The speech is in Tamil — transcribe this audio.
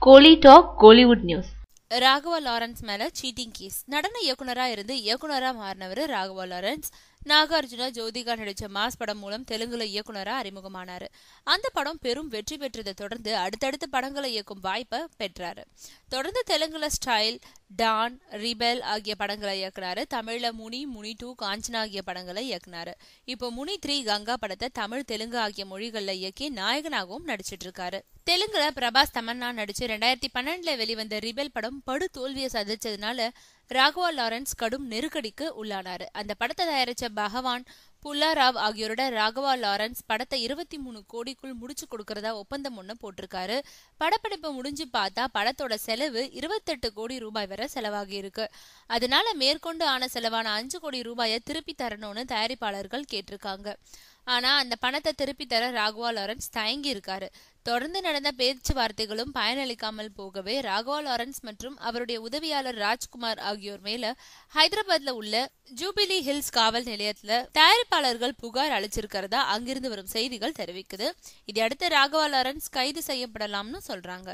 கோலி talk Kollywood news. Raghava Lawrence மேல சீட்டிங் கேஸ். நடன இயக்குனரா இருந்து இயக்குனரா மாறினவர் ராகவா லாரன்ஸ். நாகார்ஜுனா ஜோதிகா நடிச்ச மாஸ் படம் மூலம் தெலுங்குல இயக்குனரா அறிமுகமானாரு. அந்த படம் பெரும் வெற்றி பெற்றதை தொடர்ந்து அடுத்தடுத்த படங்களை இயக்கும் வாய்ப்பை பெற்றாரு. தொடர்ந்து தெலுங்குல ஸ்டைல், டான், ரிபெல் ஆகிய படங்களை இயக்குனாரு. தமிழ்ல முனி, முனி 2, காஞ்சனா ஆகிய படங்களை இயக்குனாரு. இப்போ முனி 3 கங்கா படத்தை தமிழ், தெலுங்கு ஆகிய மொழிகள்ல இயக்கி நாயகனாகவும் நடிச்சிட்டு இருக்காரு. தெலுங்குல பிரபாஸ், தமன்னா நடிச்சு 2012 வெளிவந்த ரிபெல் படம் படு தோல்வியை சந்திச்சதுனால ராகவா லாரன்ஸ் கடும் நெருக்கடிக்கு உள்ளானாரு. அந்த படத்தை தயாரிச்ச பகவான், புல்லாராவ் ஆகியோரோட ராகவா லாரன்ஸ் படத்தை 23 கோடிக்குள் முடிச்சு கொடுக்கறதா ஒப்பந்தம் ஒண்ணு போட்டிருக்காரு. படப்பிடிப்பு முடிஞ்சு பார்த்தா படத்தோட செலவு 28 கோடி ரூபாய் வரை செலவாகி இருக்கு. அதனால மேற்கொண்டு ஆன செலவான 5 கோடி ரூபாயை திருப்பி தரணும்னு தயாரிப்பாளர்கள் கேட்டிருக்காங்க. ஆனா அந்த பணத்தை திருப்பி தர ராகவா லாரன்ஸ் தயங்கி இருக்காரு. தொடர்ந்து நடந்த பேச்சுவார்த்தைகளும் பயனளிக்காமல் போகவே ராகவா லாரன்ஸ் மற்றும் அவருடைய உதவியாளர் ராஜ்குமார் ஆகியோர் மேல ஹைதராபாத்ல உள்ள ஜூபிலி ஹில்ஸ் காவல் நிலையத்துல தயாரிப்பாளர்கள் புகார் அளிச்சிருக்கிறதா அங்கிருந்து வரும் செய்திகள் தெரிவிக்குது. இதையடுத்து ராகவா லாரன்ஸ் கைது செய்யப்படலாம்னு சொல்றாங்க.